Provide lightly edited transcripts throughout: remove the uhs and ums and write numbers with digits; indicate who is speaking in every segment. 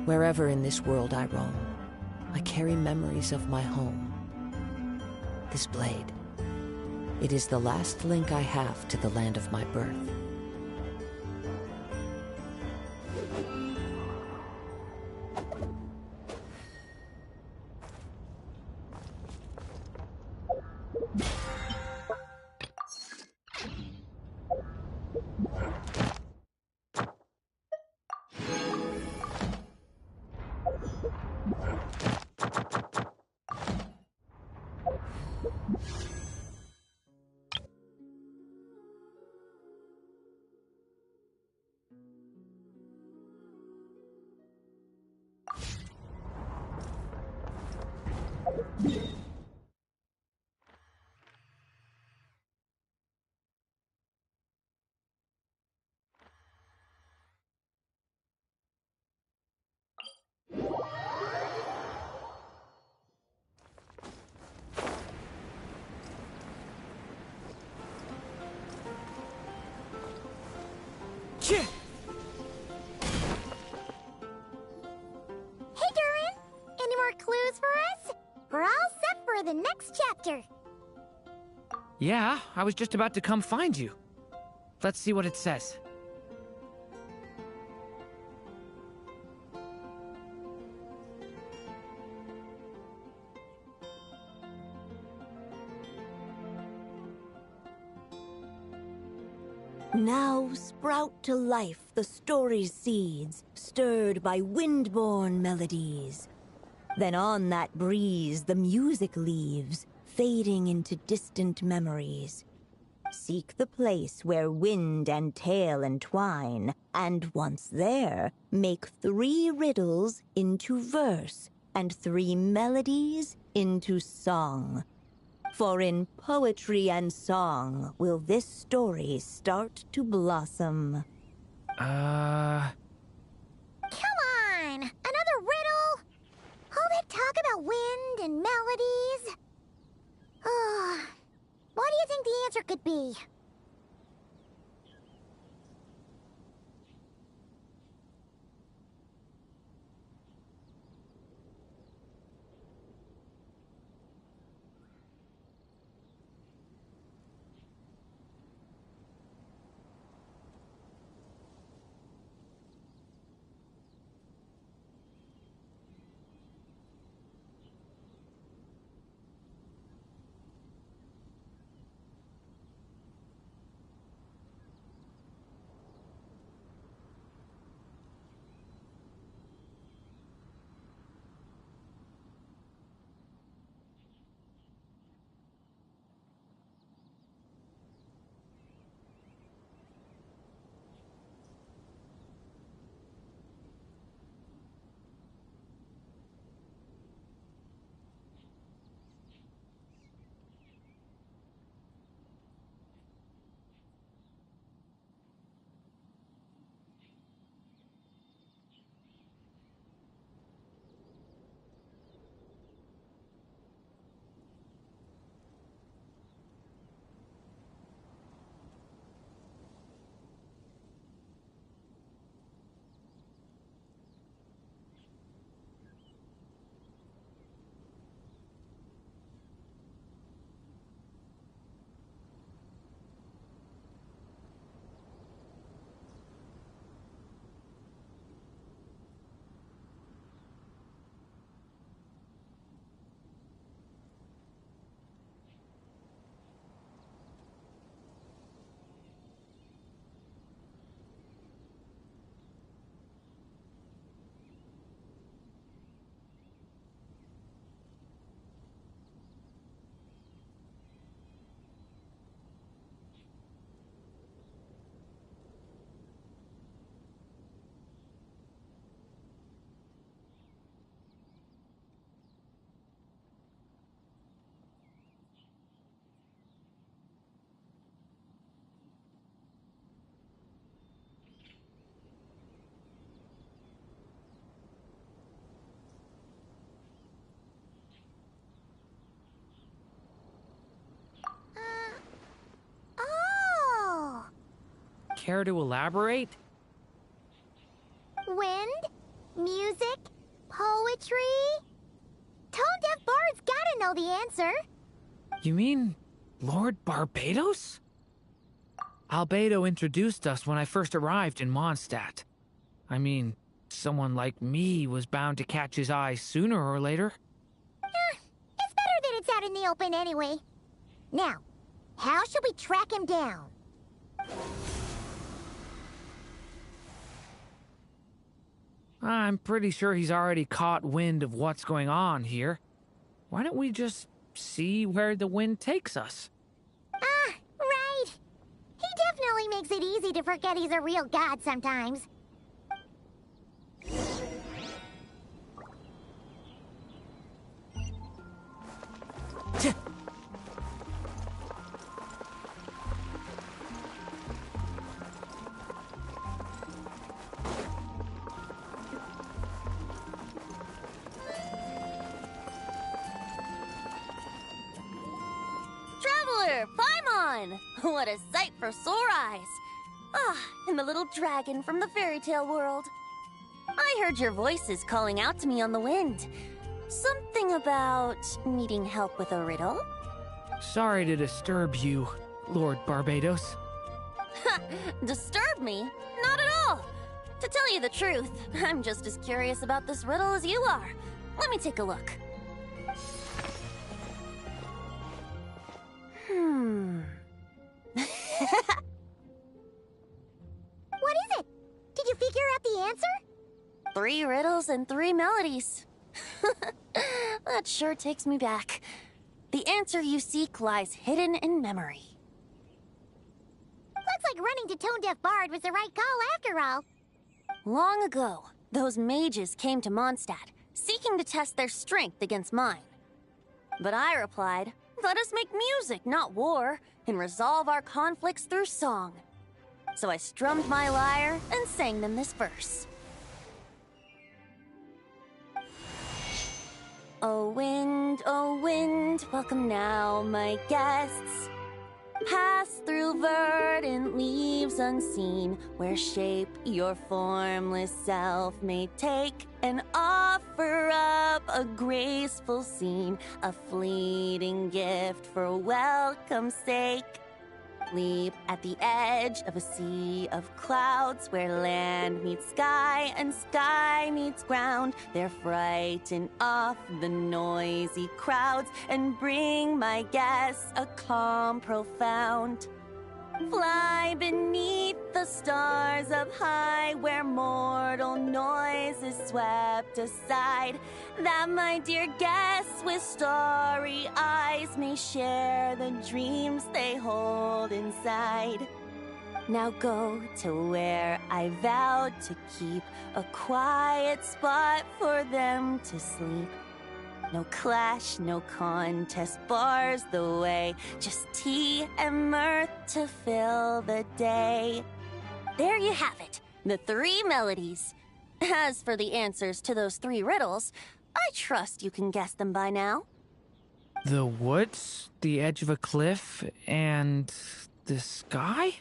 Speaker 1: Wherever in this world I roam, I carry memories of my home. This blade, it is the last link I have to the land of my birth.
Speaker 2: Hey, Durin! Any more clues for us? We're all set for the next chapter.
Speaker 3: Yeah, I was just about to come find you. Let's see what it says.
Speaker 4: Now sprout to life the story's seeds, stirred by wind-born melodies. Then on that breeze the music leaves, fading into distant memories. Seek the place where wind and tale entwine, and once there, make 3 riddles into verse, and 3 melodies into song. For in poetry and song will this story start to blossom.
Speaker 2: Come on! Another riddle? All that talk about wind and melodies? What do you think the answer could be?
Speaker 3: Care to elaborate?
Speaker 2: Wind, Music? Poetry? Tone-deaf bards gotta know the answer.
Speaker 3: You mean Lord Barbados? Albedo introduced us when I first arrived in Mondstadt. I mean, someone like me was bound to catch his eye sooner or later.
Speaker 2: It's better that it's out in the open anyway. Now, how should we track him down?
Speaker 3: I'm pretty sure he's already caught wind of what's going on here. Why don't we just see where the wind takes us?
Speaker 2: Right. He definitely makes it easy to forget he's a real god sometimes.
Speaker 5: Traveler, Paimon! What a sight for sore eyes! Ah, and the little dragon from the fairy tale world. I heard your voices calling out to me on the wind. Something about needing help with a riddle?
Speaker 3: Sorry to disturb you, Lord Barbados.
Speaker 5: Disturb me? Not at all! To tell you the truth, I'm just as curious about this riddle as you are. Let me take a look.
Speaker 2: What is it? Did you figure out the answer?
Speaker 5: 3 riddles and 3 melodies. That sure takes me back. The answer you seek lies hidden in memory.
Speaker 2: Looks like running to Tone-Deaf Bard was the right call after all.
Speaker 5: Long ago, those mages came to Mondstadt, seeking to test their strength against mine. But I replied, let us make music, not war, and resolve our conflicts through song. So I strummed my lyre and sang them this verse. O wind, welcome now, my guests. Pass through verdant leaves unseen, where shape your formless self may take, and offer up a graceful scene, a fleeting gift for welcome's sake. Leap at the edge of a sea of clouds, where land meets sky and sky meets ground. There frighten off the noisy crowds and bring my guests a calm profound. Fly beneath the stars up high, where mortal noise is swept aside, that my dear guests with starry eyes may share the dreams they hold inside. Now go to where I vowed to keep a quiet spot for them to sleep. No clash, no contest bars the way, just tea and mirth to fill the day. There you have it, the 3 melodies. As for the answers to those 3 riddles, I trust you can guess them by now.
Speaker 3: The woods, the edge of a cliff, and the sky?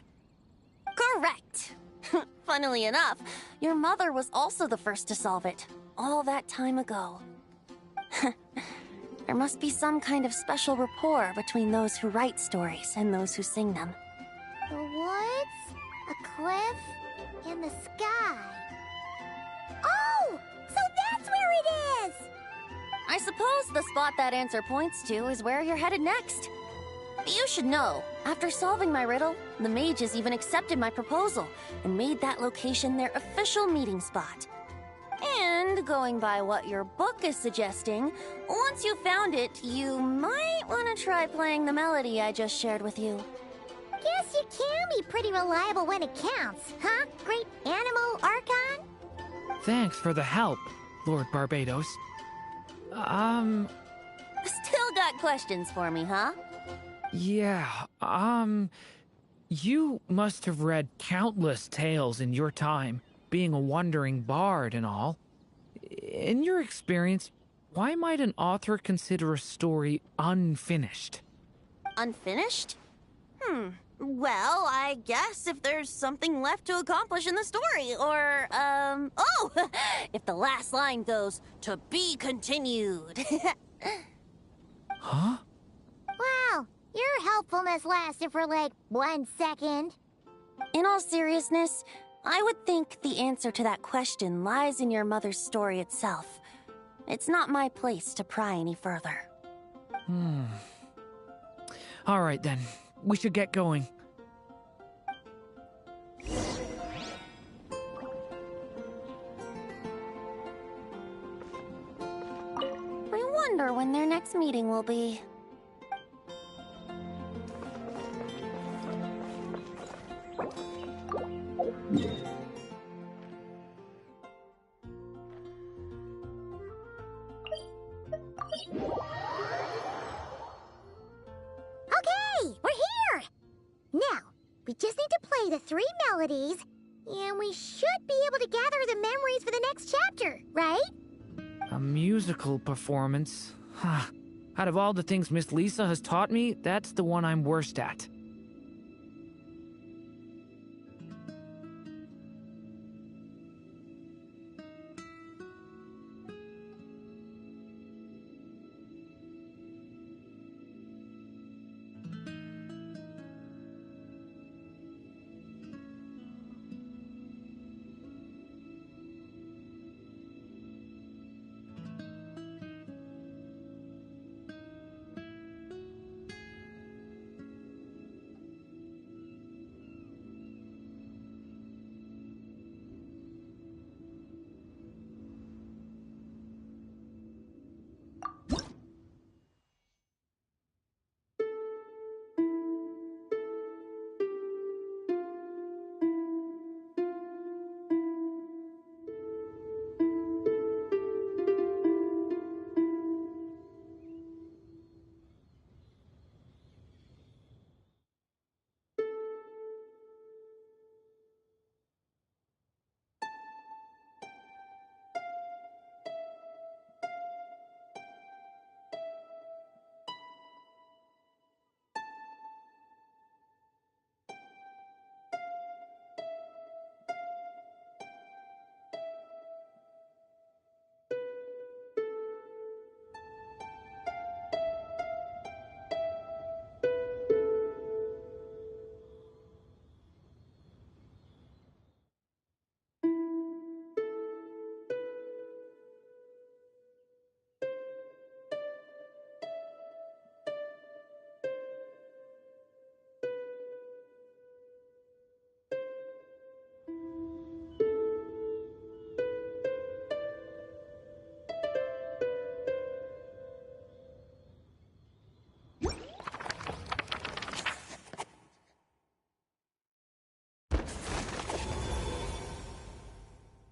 Speaker 5: Correct! Funnily enough, your mother was also the first to solve it, all that time ago. There must be some kind of special rapport between those who write stories and those who sing them.
Speaker 2: The woods, a cliff, and the sky. Oh! So that's where it is!
Speaker 5: I suppose the spot that answer points to is where you're headed next. You should know, after solving my riddle, the mages even accepted my proposal and made that location their official meeting spot. And going by what your book is suggesting, once you found it, you might want to try playing the melody I just shared with you.
Speaker 2: Guess you can be pretty reliable when it counts, huh, Great Animal Archon?
Speaker 3: Thanks for the help, Lord Barbados.
Speaker 5: Still got questions for me, huh?
Speaker 3: Yeah, you must have read countless tales in your time, being a wandering bard and all. In your experience, why might an author consider a story unfinished?
Speaker 5: Unfinished? Well, I guess if there's something left to accomplish in the story, or, oh! If the last line goes, "To be continued."
Speaker 3: Huh?
Speaker 2: Wow, your helpfulness lasted for like 1 second.
Speaker 5: In all seriousness, I would think the answer to that question lies in your mother's story itself. It's not my place to pry any further.
Speaker 3: All right, then. We should get going.
Speaker 5: I wonder when their next meeting will be.
Speaker 2: Okay, we're here! Now, we just need to play the 3 melodies, and we should be able to gather the memories for the next chapter, right?
Speaker 3: A musical performance? Out of all the things Miss Lisa has taught me, that's the one I'm worst at.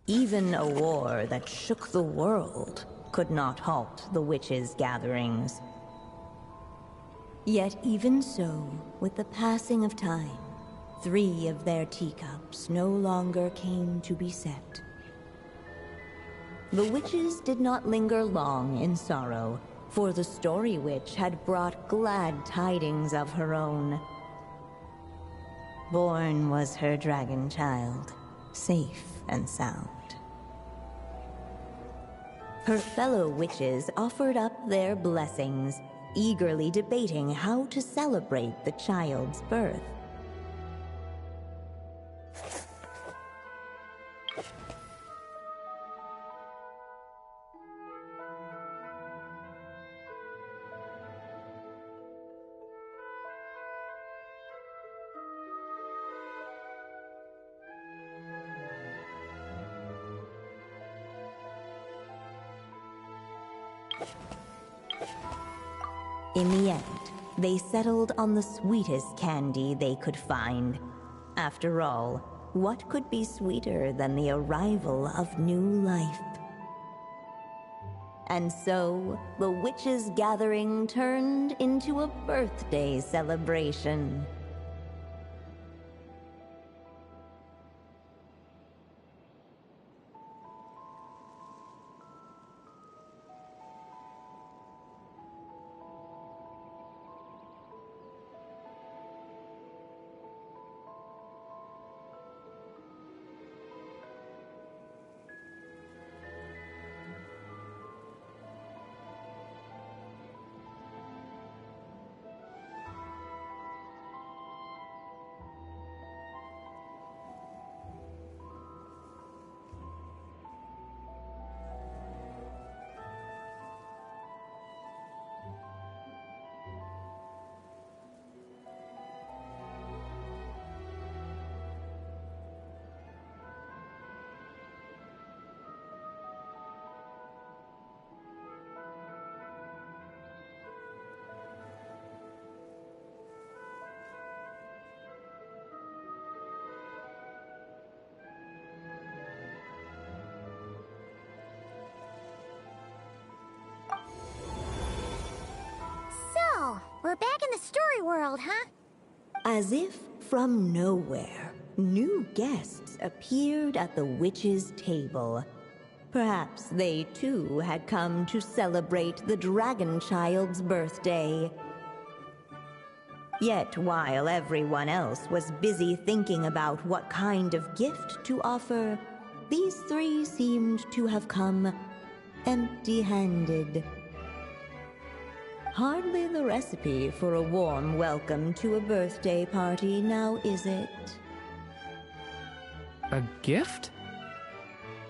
Speaker 4: Even a war that shook the world could not halt the witches' gatherings. Yet even so, with the passing of time, 3 of their teacups no longer came to be set. The witches did not linger long in sorrow, for the Story Witch had brought glad tidings of her own. Born was her dragon child, safe and sound. Her fellow witches offered up their blessings, eagerly debating how to celebrate the child's birth. In the end, they settled on the sweetest candy they could find. After all, what could be sweeter than the arrival of new life? And so, the witches' gathering turned into a birthday celebration.
Speaker 2: we're back in the story world, huh?
Speaker 4: As if from nowhere, new guests appeared at the witch's table. Perhaps they too had come to celebrate the dragon child's birthday. Yet while everyone else was busy thinking about what kind of gift to offer, these three seemed to have come empty-handed. Hardly the recipe for a warm welcome to a birthday party, now is it?
Speaker 3: A gift?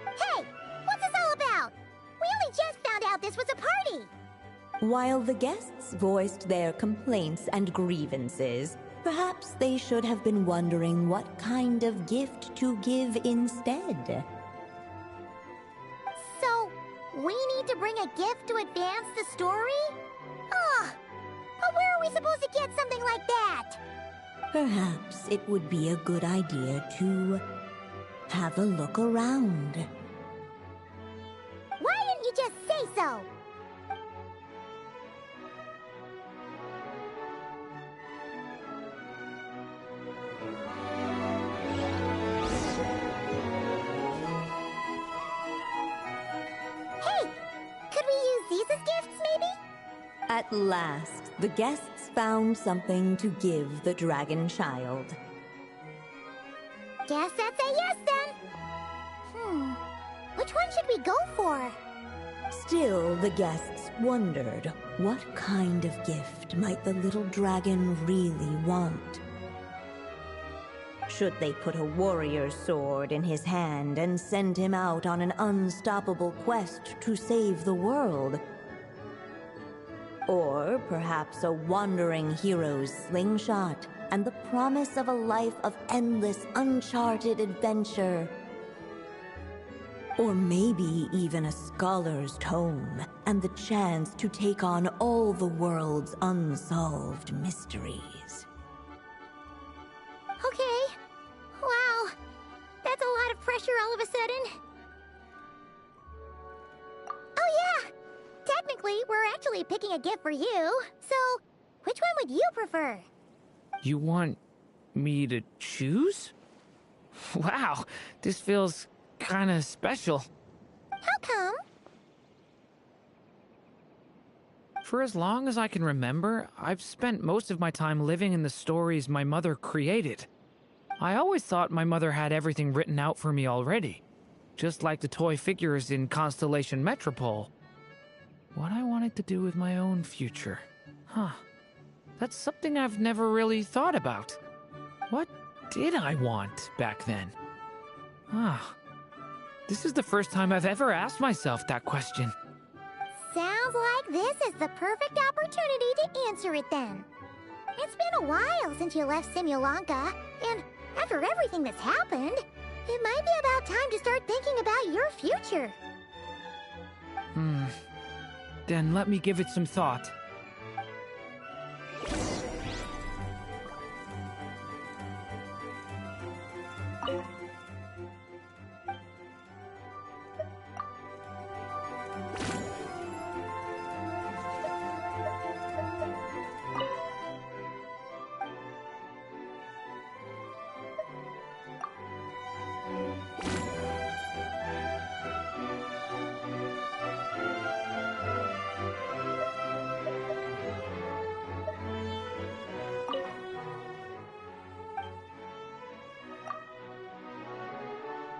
Speaker 2: Hey! What's this all about? We only just found out this was a party!
Speaker 4: While the guests voiced their complaints and grievances, perhaps they should have been wondering what kind of gift to give instead.
Speaker 2: So, we need to bring a gift to advance the story? Ugh! But where are we supposed to get something like that?
Speaker 4: Perhaps it would be a good idea to have a look around.
Speaker 2: Why didn't you just say so? Hey! Could we use these as gifts, maybe?
Speaker 4: At last, the guests found something to give the dragon child.
Speaker 2: Guess that's a yes then. Which one should we go for?
Speaker 4: Still, the guests wondered what kind of gift might the little dragon really want. Should they put a warrior's sword in his hand and send him out on an unstoppable quest to save the world? Or perhaps a wandering hero's slingshot and the promise of a life of endless, uncharted adventure. Or maybe even a scholar's tome and the chance to take on all the world's unsolved mysteries.
Speaker 2: Okay. Wow. That's a lot of pressure all of a sudden. Oh yeah! Technically, we're actually picking a gift for you. So, which one would you prefer?
Speaker 3: You want me to choose? Wow, this feels kinda special.
Speaker 2: How come?
Speaker 3: For as long as I can remember, I've spent most of my time living in the stories my mother created. I always thought my mother had everything written out for me already, just like the toy figures in Constellation Metropole. What I wanted to do with my own future. Huh. That's something I've never really thought about. What did I want back then? This is the first time I've ever asked myself that question.
Speaker 2: Sounds like this is the perfect opportunity to answer it then. It's been a while since you left Simulanka, and after everything that's happened, it might be about time to start thinking about your future.
Speaker 3: Then let me give it some thought.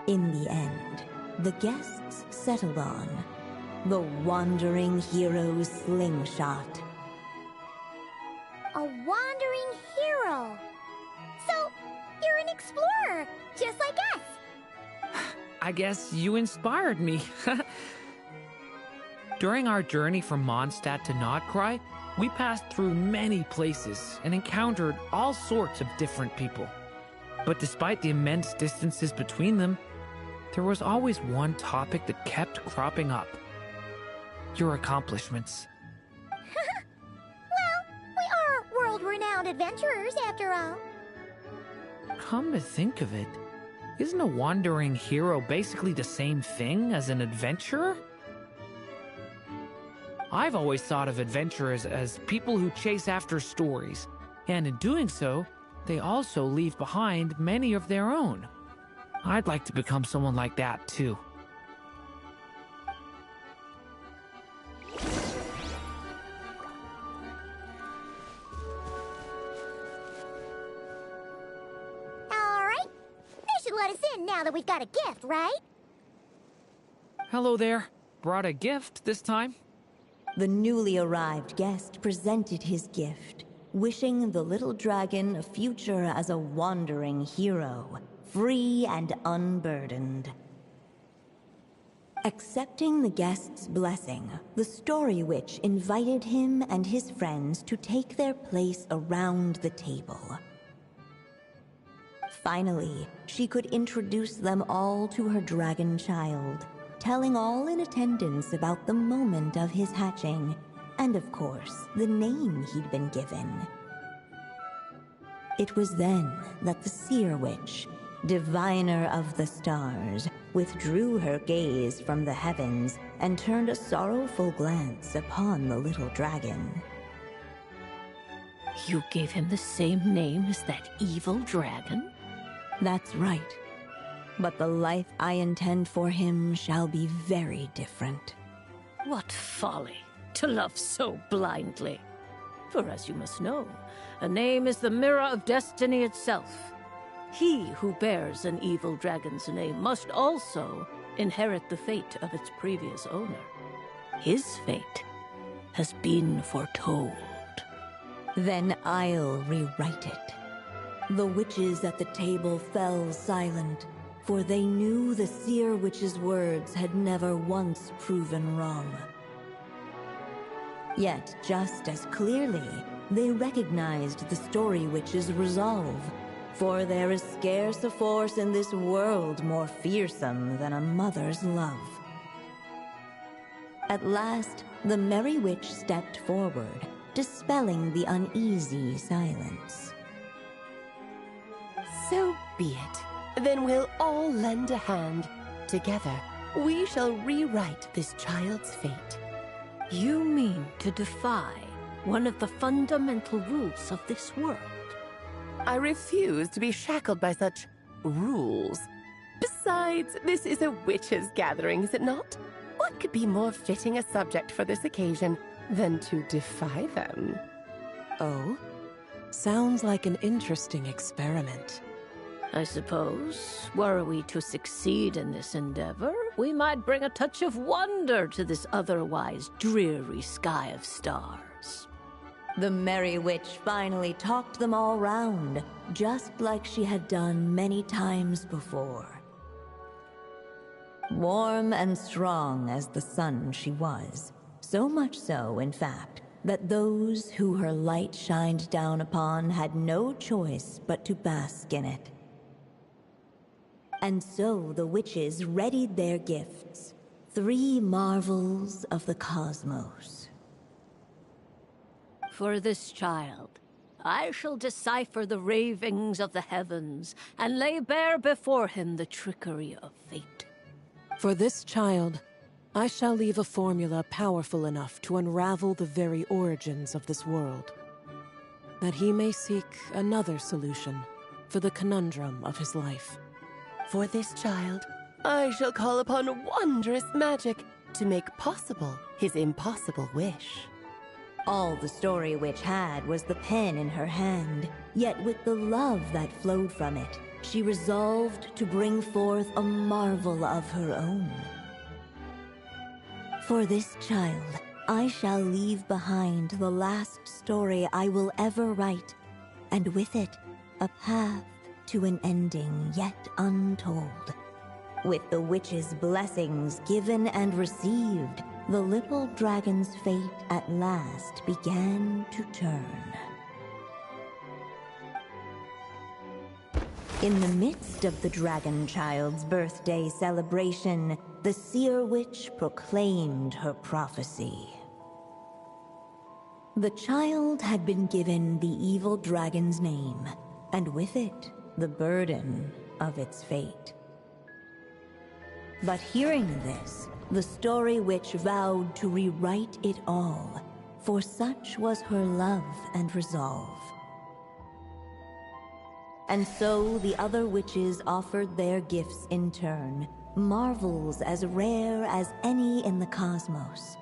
Speaker 4: In the end, the guests settled on the wandering hero's slingshot.
Speaker 2: A wandering hero. So, you're an explorer, just like us.
Speaker 3: I guess you inspired me. During our journey from Mondstadt to Notcry, we passed through many places and encountered all sorts of different people. But despite the immense distances between them, there was always one topic that kept cropping up. Your accomplishments.
Speaker 2: Well, we are world-renowned adventurers, after all.
Speaker 3: Come to think of it, isn't a wandering hero basically the same thing as an adventurer? I've always thought of adventurers as people who chase after stories, and in doing so, they also leave behind many of their own. I'd like to become someone like that, too.
Speaker 2: Alright, they should let us in now that we've got a gift, right?
Speaker 3: Hello there. Brought a gift this time?
Speaker 4: The newly arrived guest presented his gift, wishing the little dragon a future as a wandering hero, free and unburdened. Accepting the guest's blessing, the Story Witch invited him and his friends to take their place around the table. Finally, she could introduce them all to her dragon child, telling all in attendance about the moment of his hatching, and of course, the name he'd been given. It was then that the Seer Witch, diviner of the stars, withdrew her gaze from the heavens and turned a sorrowful glance upon the little dragon.
Speaker 6: You gave him the same name as that evil dragon?
Speaker 4: That's right. But the life I intend for him shall be very different.
Speaker 6: What folly, to love so blindly. For as you must know, a name is the mirror of destiny itself. He who bears an evil dragon's name must also inherit the fate of its previous owner. His fate has been foretold.
Speaker 4: Then I'll rewrite it. The witches at the table fell silent, for they knew the Seer Witch's words had never once proven wrong. Yet, just as clearly, they recognized the Story Witch's resolve, for there is scarce a force in this world more fearsome than a mother's love. At last, the Merry Witch stepped forward, dispelling the uneasy silence.
Speaker 7: So be it. Then we'll all lend a hand. Together, we shall rewrite this child's fate.
Speaker 6: You mean to defy one of the fundamental rules of this world?
Speaker 7: I refuse to be shackled by such rules. Besides, this is a witches' gathering, is it not? What could be more fitting a subject for this occasion than to defy them?
Speaker 8: Oh? Sounds like an interesting experiment.
Speaker 6: I suppose, were we to succeed in this endeavor, we might bring a touch of wonder to this otherwise dreary sky of stars.
Speaker 4: The Merry Witch finally talked them all round, just like she had done many times before. Warm and strong as the sun she was, so much so, in fact, that those who her light shined down upon had no choice but to bask in it. And so the witches readied their gifts, 3 marvels of the cosmos.
Speaker 6: For this child, I shall decipher the ravings of the heavens and lay bare before him the trickery of fate.
Speaker 8: For this child, I shall leave a formula powerful enough to unravel the very origins of this world, that he may seek another solution for the conundrum of his life.
Speaker 7: For this child, I shall call upon wondrous magic to make possible his impossible wish.
Speaker 4: All the Story Witch had was the pen in her hand, yet with the love that flowed from it, she resolved to bring forth a marvel of her own. For this child, I shall leave behind the last story I will ever write, and with it, a path to an ending yet untold. With the witch's blessings given and received, the little dragon's fate at last began to turn. In the midst of the dragon child's birthday celebration, the Seer Witch proclaimed her prophecy. The child had been given the evil dragon's name, and with it, the burden of its fate. But hearing this, the story witch vowed to rewrite it all, for such was her love and resolve. And so the other witches offered their gifts in turn, marvels as rare as any in the cosmos.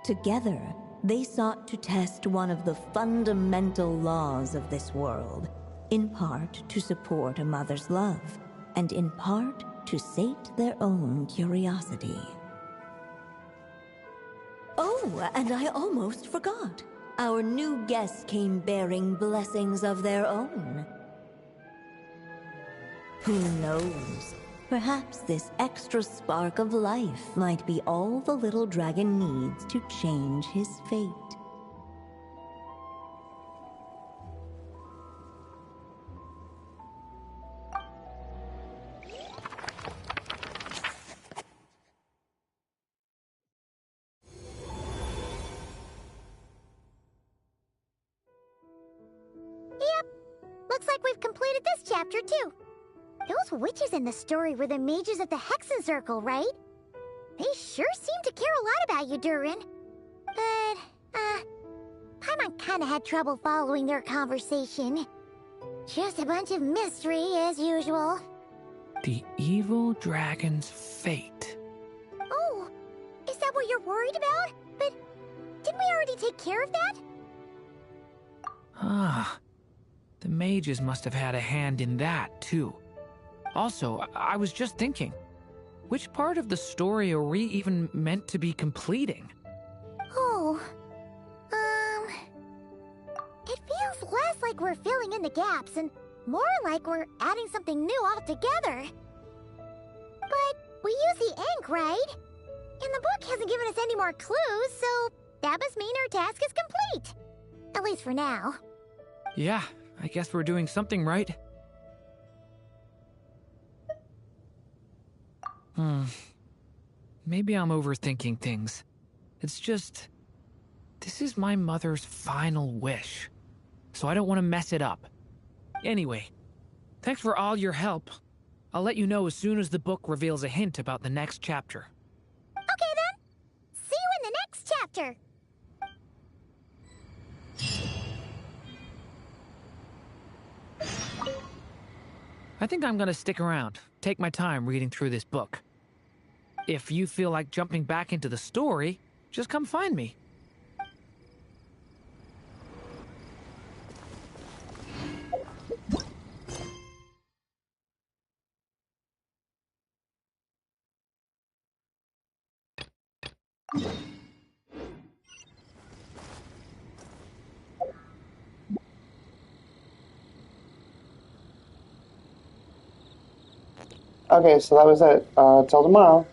Speaker 4: Together, they sought to test one of the fundamental laws of this world, in part to support a mother's love, and in part to sate their own curiosity. Oh, and I almost forgot. Our new guests came bearing blessings of their own. Who knows? Perhaps this extra spark of life might be all the little dragon needs to change his fate.
Speaker 2: Looks like we've completed this chapter, too. Those witches in the story were the mages of the Hexen Circle, right? They sure seem to care a lot about you, Durin. But, Paimon kinda had trouble following their conversation. Just a bunch of mystery, as usual.
Speaker 3: The evil dragon's fate.
Speaker 2: Oh, is that what you're worried about? But didn't we already take care of that?
Speaker 3: Ah. The mages must have had a hand in that, too. Also, I was just thinking, which part of the story are we even meant to be completing?
Speaker 2: Oh, it feels less like we're filling in the gaps and more like we're adding something new altogether. But we use the ink, right? And the book hasn't given us any more clues, so that must mean our task is complete. At least for now.
Speaker 3: Yeah. I guess we're doing something right. Maybe I'm overthinking things. It's just... this is my mother's final wish. So I don't want to mess it up. Anyway, thanks for all your help. I'll let you know as soon as the book reveals a hint about the next chapter.
Speaker 2: Okay then. See you in the next chapter.
Speaker 3: I think I'm gonna stick around, take my time reading through this book. If you feel like jumping back into the story, just come find me.
Speaker 9: Okay, so that was it. Till tomorrow.